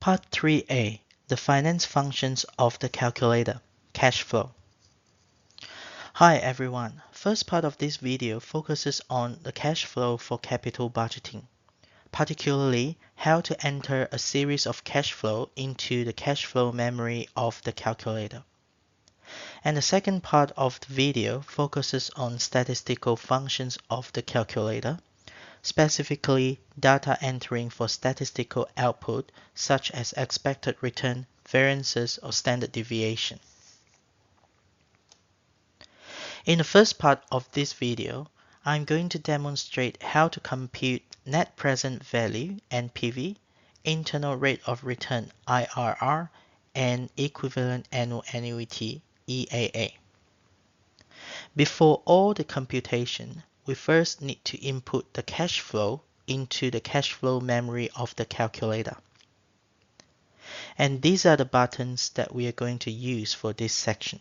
Part 3A, the finance functions of the calculator, cash flow. Hi everyone, first part of this video focuses on the cash flow for capital budgeting, particularly how to enter a series of cash flow into the cash flow memory of the calculator. And the second part of the video focuses on statistical functions of the calculator, specifically data entering for statistical output such as expected return, variances, or standard deviation. In the first part of this video, I'm going to demonstrate how to compute net present value (NPV), internal rate of return (IRR), and equivalent annual annuity (EAA). Before all the computation, we first need to input the cash flow into the cash flow memory of the calculator. And these are the buttons that we are going to use for this section.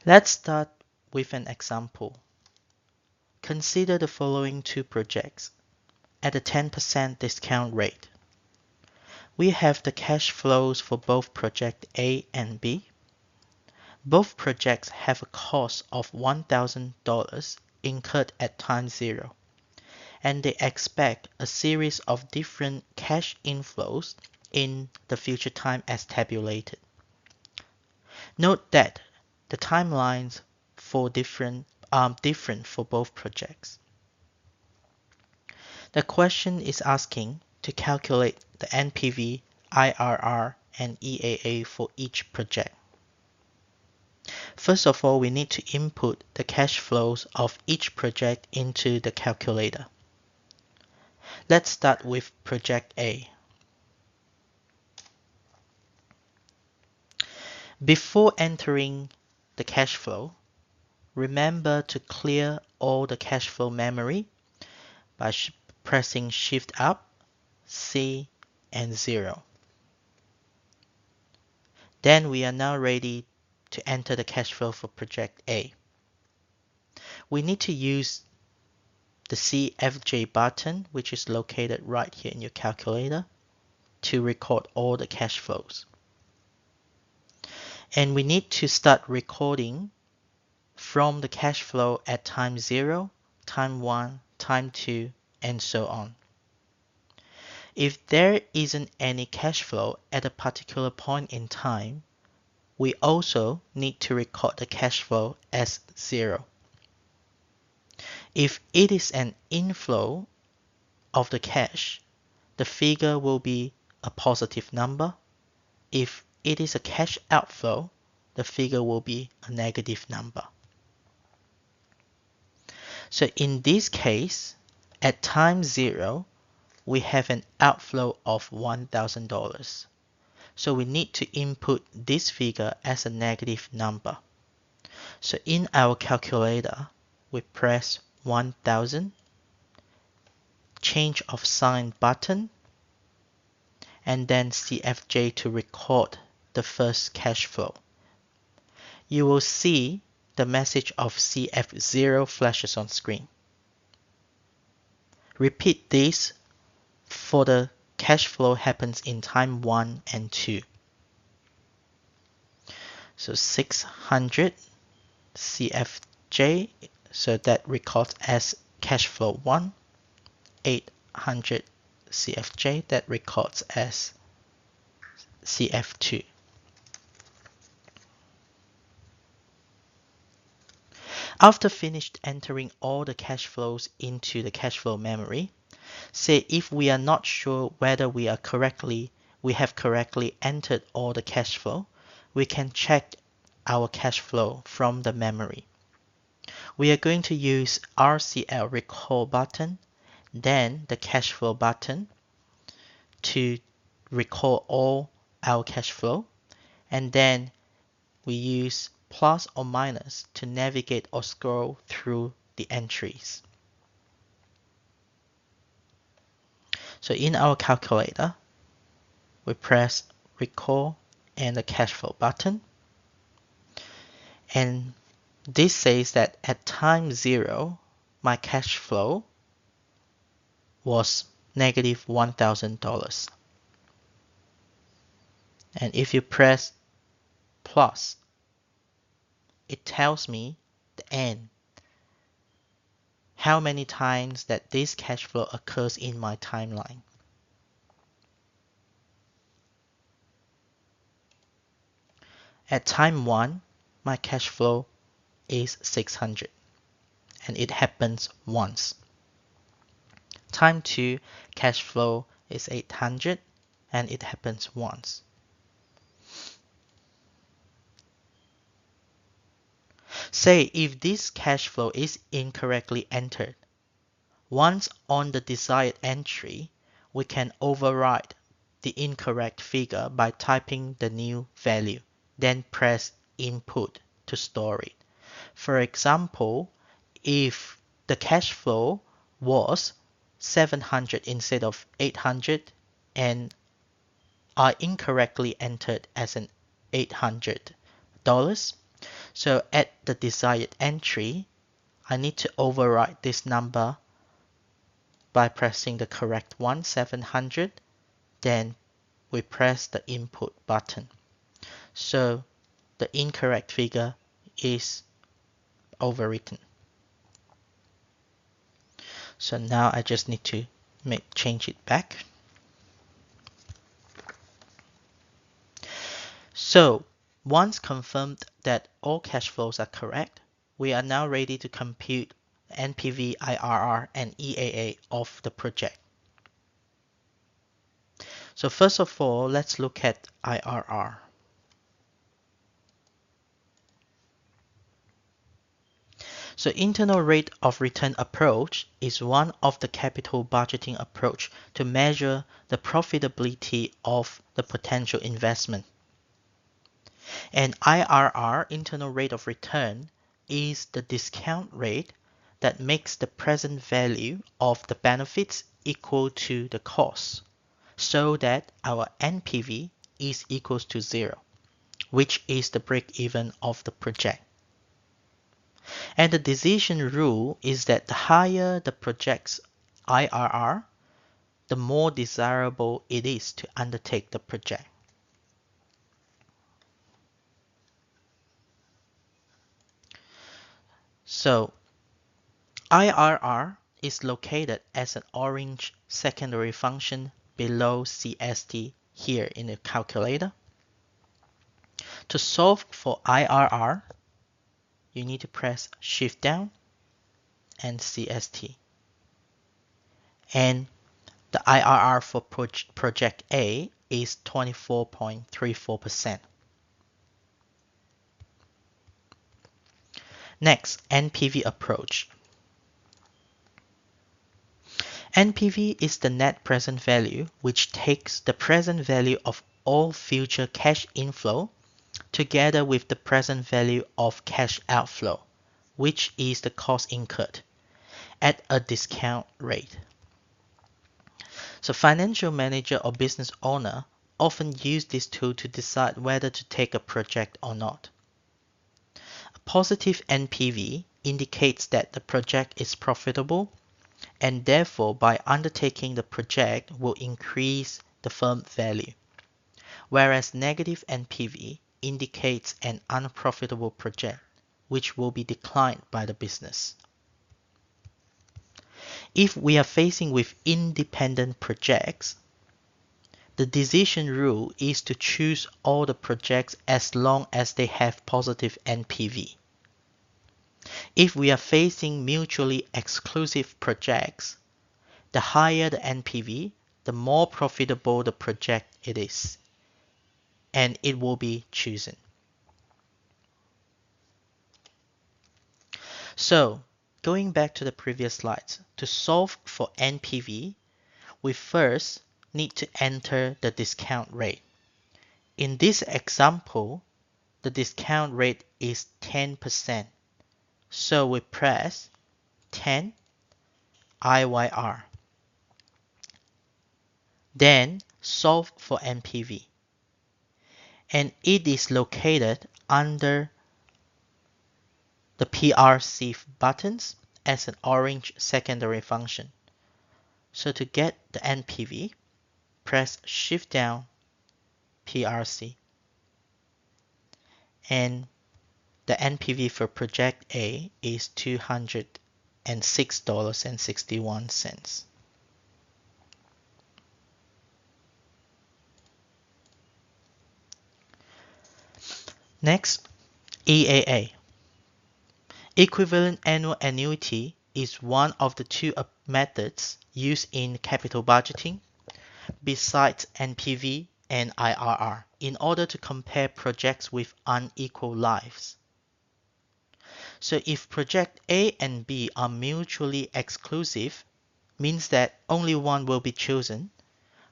Let's start with an example. Consider the following two projects at a 10% discount rate. We have the cash flows for both project A and B. Both projects have a cost of $1,000 incurred at time zero, and they expect a series of different cash inflows in the future time as tabulated. Note that the timelines for different for both projects. The question is asking to calculate the NPV, IRR, and EAA for each project. First of all, we need to input the cash flows of each project into the calculator. Let's start with project A. Before entering the cash flow, remember to clear all the cash flow memory by pressing Shift up, C, and 0. Then we are now ready to enter the cash flow for project A. We need to use the CFJ button, which is located right here in your calculator, to record all the cash flows. And we need to start recording from the cash flow at time 0, time 1, time 2, and so on. If there isn't any cash flow at a particular point in time, we also need to record the cash flow as 0. If it is an inflow of the cash, the figure will be a positive number. If it is a cash outflow, the figure will be a negative number. So in this case, at time 0, we have an outflow of $1,000. So we need to input this figure as a negative number. So in our calculator, we press 1000, change of sign button, and then CFJ to record the first cash flow. You will see the message of CF0 flashes on screen. Repeat this for the cash flow happens in time 1 and 2. So 600 CFJ, so that records as cash flow 1, 800 CFJ, that records as CF2. After finished entering all the cash flows into the cash flow memory, say if we are not sure whether we have correctly entered all the cash flow, we can check our cash flow from the memory. We are going to use RCL recall button, then the cash flow button to recall all our cash flow, and then we use plus or minus to navigate or scroll through the entries. So in our calculator, we press recall and the cash flow button. And this says that at time 0, my cash flow was negative $1,000. And if you press plus, it tells me the end. How many times that this cash flow occurs in my timeline. At time 1, my cash flow is 600 and it happens once. Time 2, cash flow is 800 and it happens once. Say if this cash flow is incorrectly entered, once on the desired entry, we can override the incorrect figure by typing the new value, then press input to store it. For example, if the cash flow was 700 instead of 800 and I incorrectly entered as an $800, so at the desired entry, I need to override this number by pressing the correct one, 700, then we press the input button. So the incorrect figure is overwritten. So now I just need to change it back. So once confirmed that all cash flows are correct, we are now ready to compute NPV, IRR, and EAA of the project. So first of all, let's look at IRR. So internal rate of return approach is one of the capital budgeting approach to measure the profitability of the potential investment. And IRR, internal rate of return, is the discount rate that makes the present value of the benefits equal to the cost, so that our NPV is equals to 0, which is the break-even of the project. And the decision rule is that the higher the project's IRR, the more desirable it is to undertake the project. So IRR is located as an orange secondary function below CST here in the calculator. To solve for IRR, you need to press Shift down and CST. And the IRR for project A is 24.34%. Next, NPV approach. NPV is the net present value, which takes the present value of all future cash inflow together with the present value of cash outflow, which is the cost incurred, at a discount rate. So financial manager or business owner often use this tool to decide whether to take a project or not. A positive NPV indicates that the project is profitable and therefore by undertaking the project will increase the firm value, whereas negative NPV indicates an unprofitable project which will be declined by the business. If we are facing with independent projects, the decision rule is to choose all the projects as long as they have positive NPV. If we are facing mutually exclusive projects, the higher the NPV, the more profitable the project it is, and it will be chosen. So, going back to the previous slides, to solve for NPV, we first need to enter the discount rate. In this example, the discount rate is 10%. So we press 10 IYR. Then solve for NPV. And it is located under the PRC buttons as an orange secondary function. So to get the NPV, press Shift down PRC. And the NPV for project A is $206.61. Next, EAA. Equivalent annual annuity is one of the two methods used in capital budgeting, besides NPV and IRR, in order to compare projects with unequal lives. So if project A and B are mutually exclusive, means that only one will be chosen.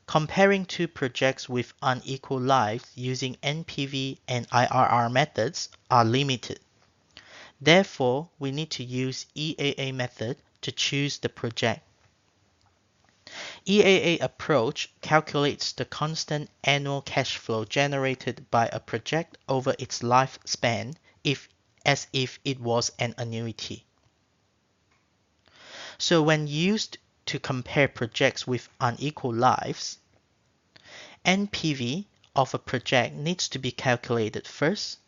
Comparing two projects with unequal lives using NPV and IRR methods are limited. Therefore, we need to use EAA method to choose the project. EAA approach calculates the constant annual cash flow generated by a project over its lifespan as if it was an annuity. So when used to compare projects with unequal lives, NPV of a project needs to be calculated first,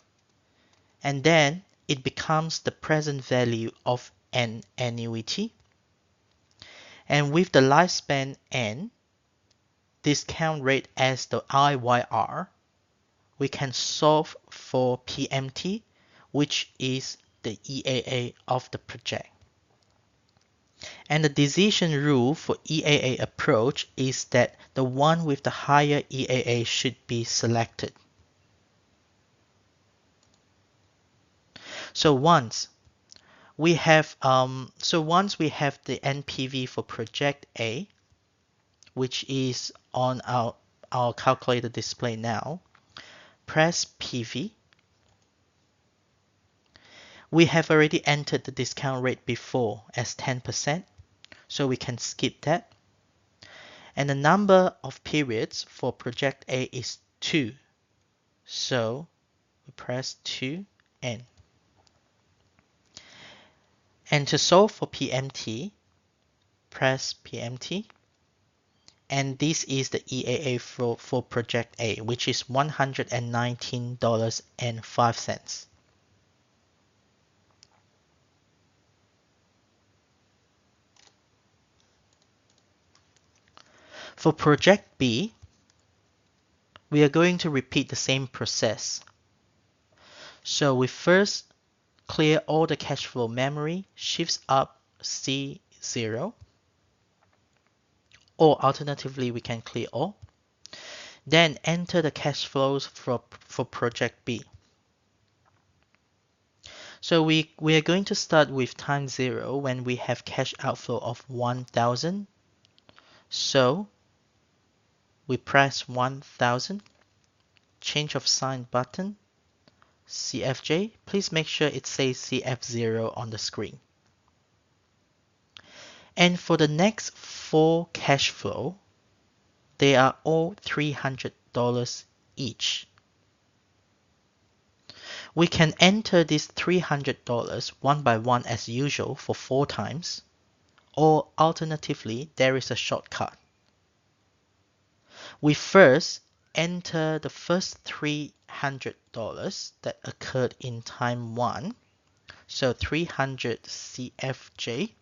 and then it becomes the present value of an annuity. And with the lifespan N, discount rate as the IYR, we can solve for PMT, which is the EAA of the project. And the decision rule for EAA approach is that the one with the higher EAA should be selected. So once we have the NPV for project A, which is on our calculator display now, press PV. We have already entered the discount rate before as 10%, so we can skip that. And the number of periods for project A is 2, so we press 2N. And to solve for PMT, press PMT. And this is the EAA for project A, which is $119.05. For project B, we are going to repeat the same process. So we first clear all the cash flow memory, shifts up C0, or alternatively we can clear all. Then enter the cash flows for project B. So we are going to start with time 0 when we have cash outflow of 1,000. So we press 1,000, change of sign button, CFJ. Please make sure it says CF0 on the screen. And for the next 4 cash flow, they are all $300 each. We can enter this $300 one by one as usual for 4 times, or alternatively, there is a shortcut. We first enter the first $300 that occurred in time 1, so 300 CFJ.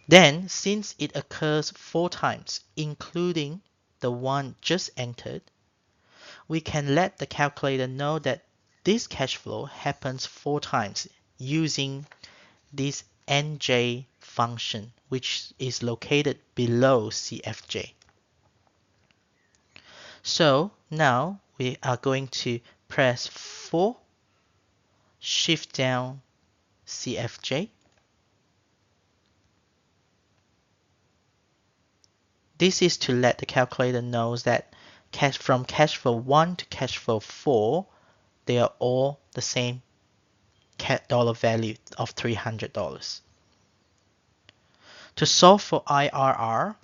Then, since it occurs 4 times, including the one just entered, we can let the calculator know that this cash flow happens 4 times using this NJ function, which is located below CFJ. So now we are going to press 4, shift down CFJ. This is to let the calculator knows that from cash flow 1 to cash flow 4, they are all the same dollar value of $300. To solve for IRR,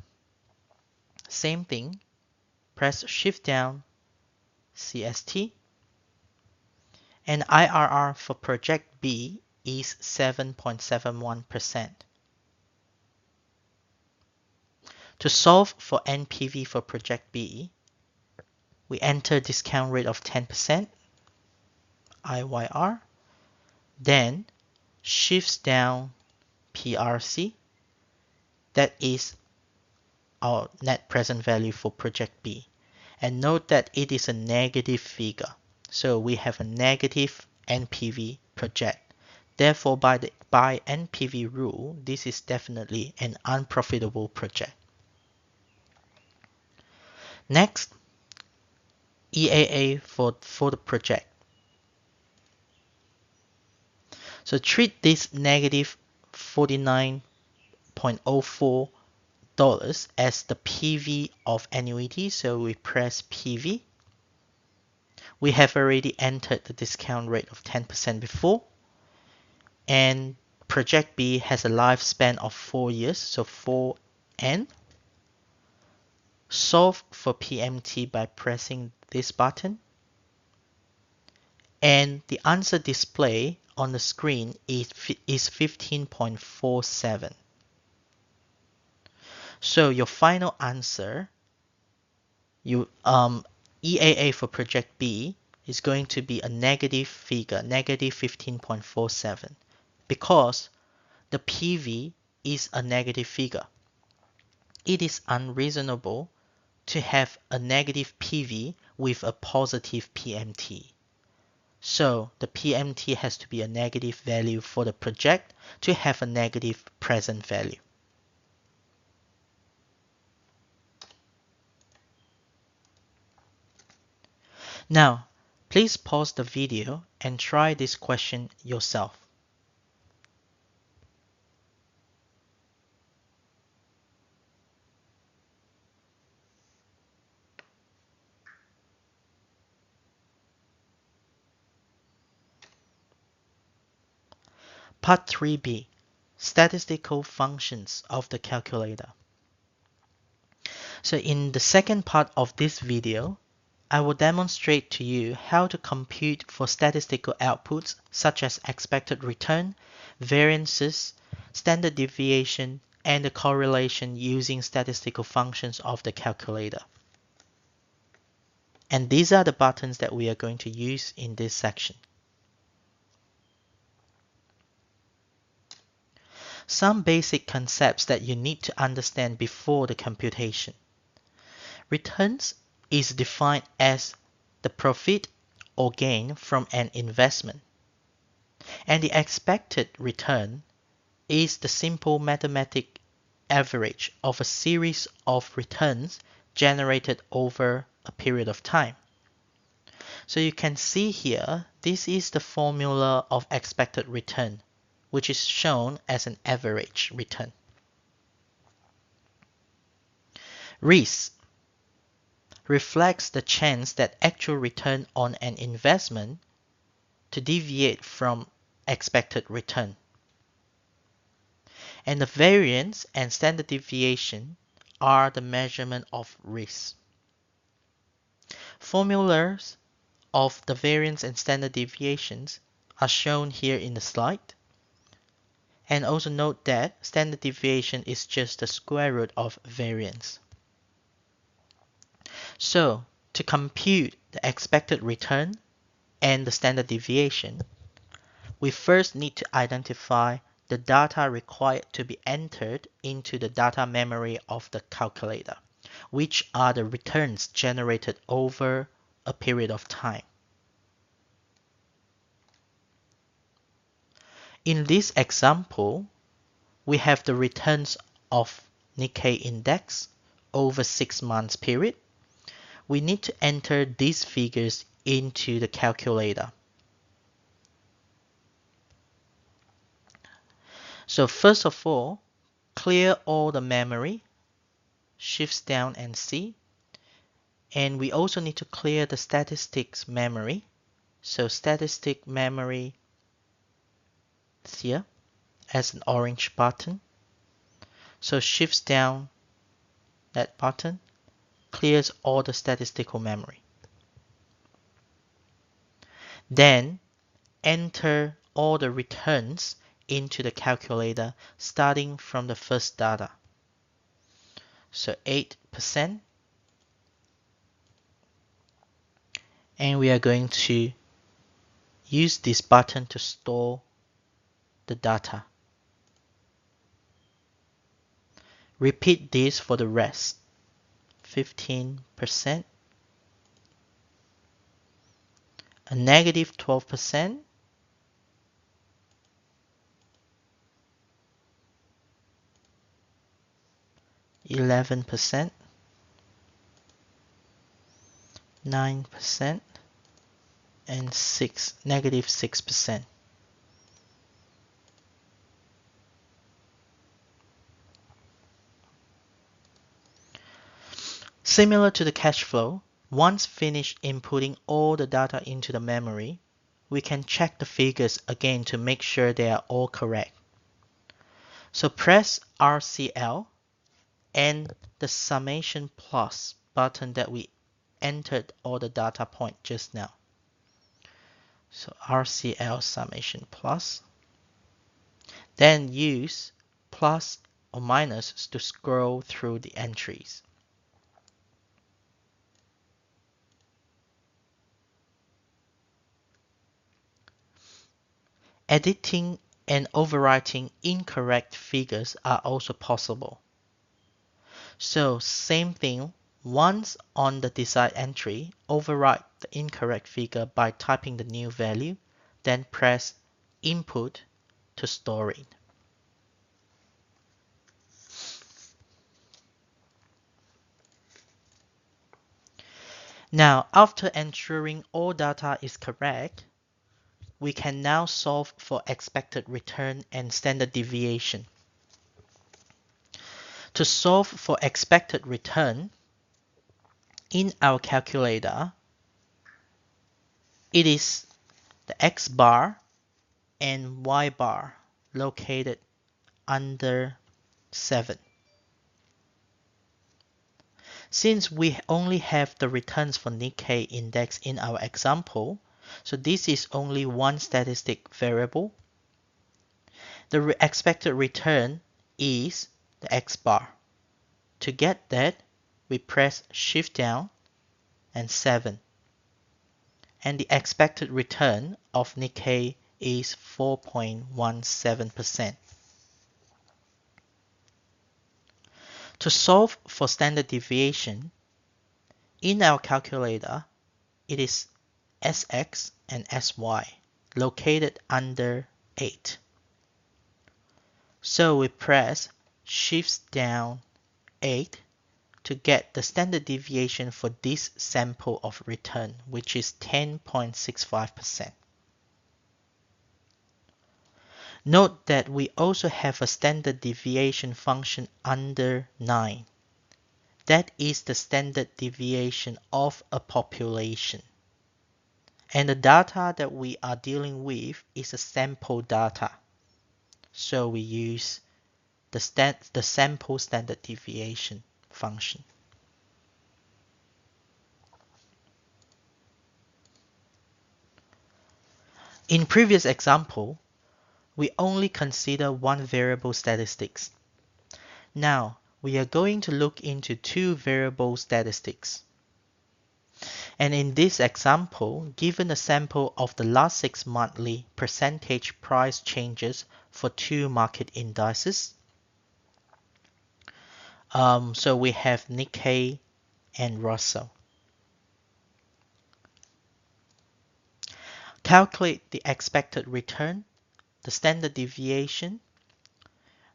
same thing, press shift down CST, and IRR for project B is 7.71%. To solve for NPV for project B, we enter discount rate of 10%, IYR, then shifts down PRC, that is our net present value for project B. And note that it is a negative figure. So we have a negative NPV project. Therefore, by NPV rule, this is definitely an unprofitable project. Next, EAA for the project. So treat this negative $49.04 as the PV of annuity. So we press PV. We have already entered the discount rate of 10% before. And project B has a lifespan of 4 years, so 4N. Solve for PMT by pressing this button. And the answer display on the screen is 15.47. So your final answer, EAA for project B is going to be a negative figure, negative 15.47, because the PV is a negative figure. It is unreasonable to have a negative PV with a positive PMT. So the PMT has to be a negative value for the project to have a negative present value. Now, please pause the video and try this question yourself. Part 3b, Statistical Functions of the Calculator. So in the second part of this video, I will demonstrate to you how to compute for statistical outputs such as expected return, variances, standard deviation, and the correlation using statistical functions of the calculator. And these are the buttons that we are going to use in this section. Some basic concepts that you need to understand before the computation. Returns is defined as the profit or gain from an investment. And the expected return is the simple mathematical average of a series of returns generated over a period of time. So you can see here, this is the formula of expected return, which is shown as an average return. Risk reflects the chance that actual return on an investment to deviate from expected return. And the variance and standard deviation are the measurement of risk. Formulas of the variance and standard deviations are shown here in the slide. And also note that standard deviation is just the square root of variance. So, to compute the expected return and the standard deviation, we first need to identify the data required to be entered into the data memory of the calculator, which are the returns generated over a period of time. In this example, we have the returns of Nikkei index over 6 months period. We need to enter these figures into the calculator. So first of all, clear all the memory, shifts down and C. And we also need to clear the statistics memory. So statistic memory is here as an orange button. So shifts down that button, clears all the statistical memory. Then enter all the returns into the calculator starting from the first data. So 8%. And we are going to use this button to store the data. Repeat this for the rest. 15%, a negative 12%, 11%, 9%, and negative 6%. Similar to the cash flow, once finished inputting all the data into the memory, we can check the figures again to make sure they are all correct. So press RCL and the summation plus button that we entered all the data point just now. So RCL summation plus. Then use plus or minus to scroll through the entries. Editing and overwriting incorrect figures are also possible. So same thing, once on the desired entry, overwrite the incorrect figure by typing the new value, then press Input to store it. Now, after ensuring all data is correct, we can now solve for expected return and standard deviation. To solve for expected return, in our calculator, it is the X bar and Y bar located under 7. Since we only have the returns for Nikkei index in our example, so this is only one statistic variable. The expected return is the X bar. To get that, we press Shift down and 7. And the expected return of Nikkei is 4.17%. To solve for standard deviation, in our calculator, it is SX and SY located under 8. So we press Shift down 8 to get the standard deviation for this sample of return, which is 10.65%. Note that we also have a standard deviation function under 9. That is the standard deviation of a population. And the data that we are dealing with is a sample data. So we use the sample standard deviation function. In previous example, we only consider one variable statistics. Now, we are going to look into two variable statistics. And in this example, given a sample of the last 6 monthly percentage price changes for 2 market indices, so we have Nikkei and Russell. Calculate the expected return, the standard deviation,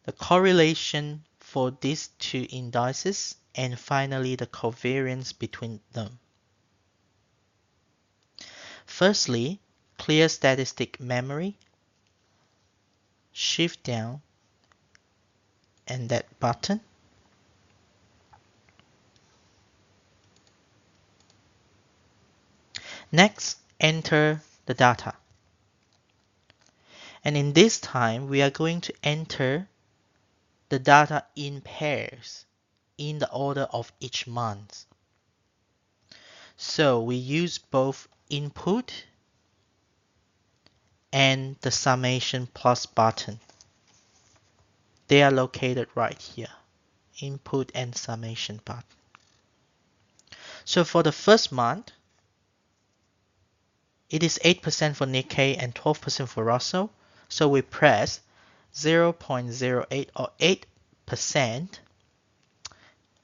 the correlation for these two indices, and finally the covariance between them. Firstly, clear statistic memory, Shift down and that button. Next, enter the data. And in this time, we are going to enter the data in pairs in the order of each month. So we use both input and the summation plus button. They are located right here input and summation part. So for the first month, it is 8% for Nikkei and 12% for Russell. So we press 0.08 or 8%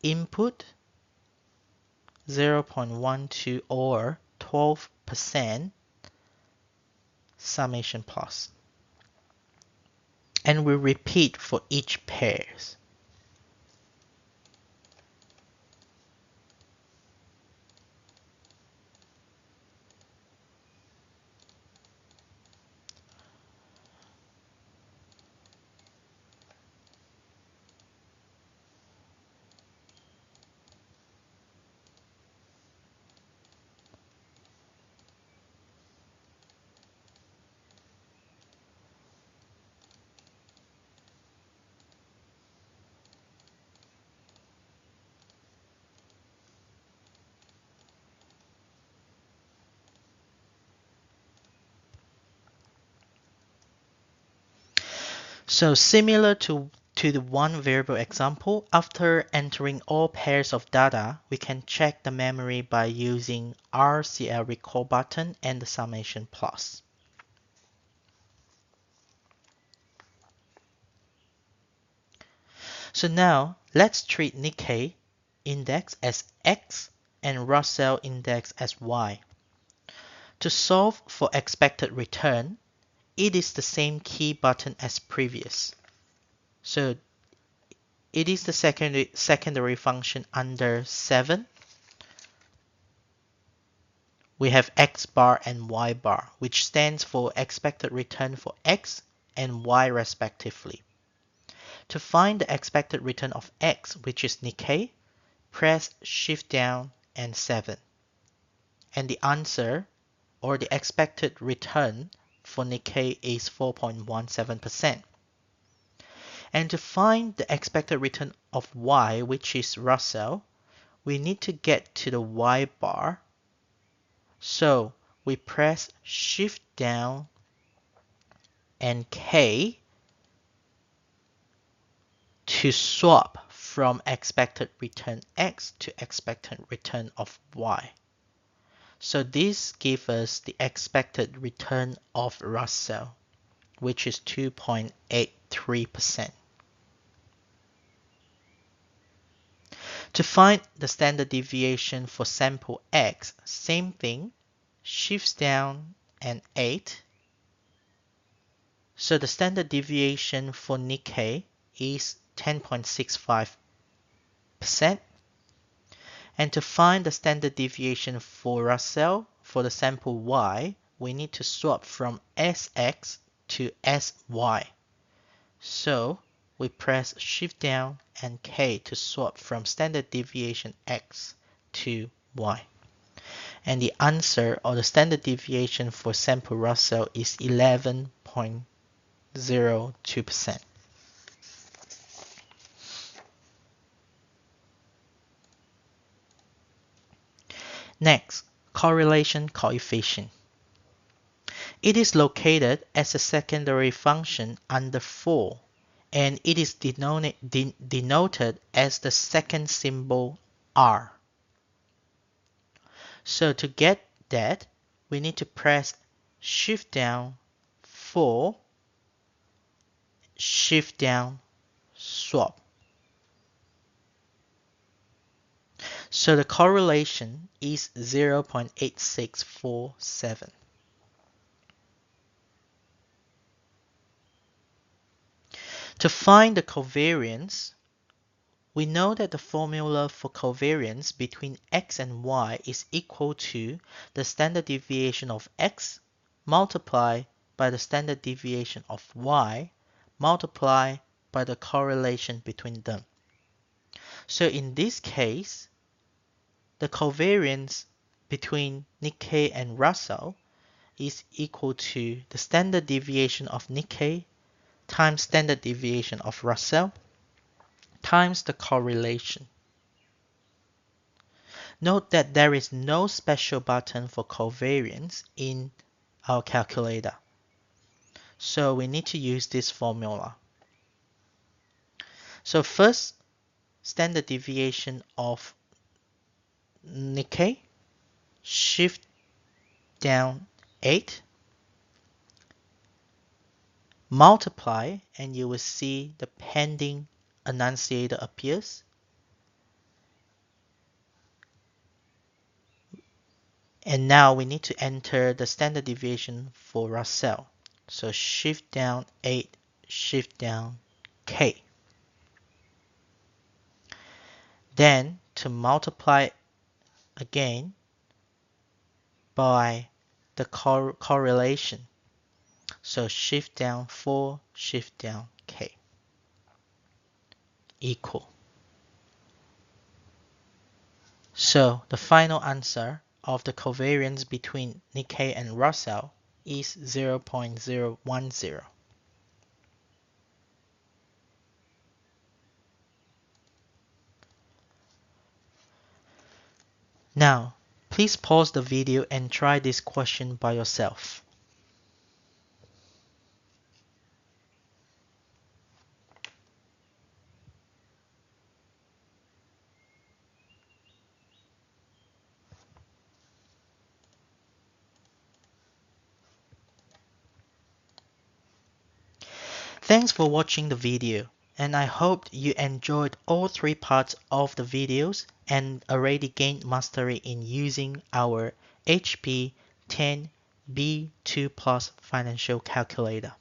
input, 0.12 or 12% summation plus. And we repeat for each pairs. So similar to the one variable example, after entering all pairs of data, we can check the memory by using RCL recall button and the summation plus. So now let's treat Nikkei index as X and Russell index as Y. To solve for expected return, it is the same key button as previous. So it is the secondary function under 7. We have X bar and Y bar, which stands for expected return for X and Y respectively. To find the expected return of X, which is Nikkei, press Shift down and 7. And the answer, or the expected return for Nikkei, is 4.17%. And to find the expected return of Y, which is Russell, we need to get to the Y bar. So we press Shift down and K to swap from expected return X to expected return of Y. So this gives us the expected return of Russell, which is 2.83%. To find the standard deviation for sample X, same thing, shifts down and 8. So the standard deviation for Nikkei is 10.65%. And to find the standard deviation for Russell for the sample Y, we need to swap from SX to SY. So we press Shift down and K to swap from standard deviation X to Y. And the answer, or the standard deviation for sample Russell, is 11.02%. Next, correlation coefficient. It is located as a secondary function under 4, and it is denoted as the second symbol R. So to get that, we need to press Shift down 4, Shift down, swap. So the correlation is 0.8647. To find the covariance, we know that the formula for covariance between X and Y is equal to the standard deviation of X multiplied by the standard deviation of Y multiplied by the correlation between them. So in this case, the covariance between Nikkei and Russell is equal to the standard deviation of Nikkei times standard deviation of Russell times the correlation. Note that there is no special button for covariance in our calculator. So we need to use this formula. So first, standard deviation of Nikkei, shift down 8, multiply, and you will see the pending annunciator appears. And now we need to enter the standard deviation for Russell. So shift down 8, shift down K. Then to multiply again by the correlation. So shift down 4, shift down K. Equal. So the final answer of the covariance between Nikkei and Russell is 0.010. Now, please pause the video and try this question by yourself. Thanks for watching the video, and I hope you enjoyed all 3 parts of the videos and already gained mastery in using our HP10bII Plus financial calculator.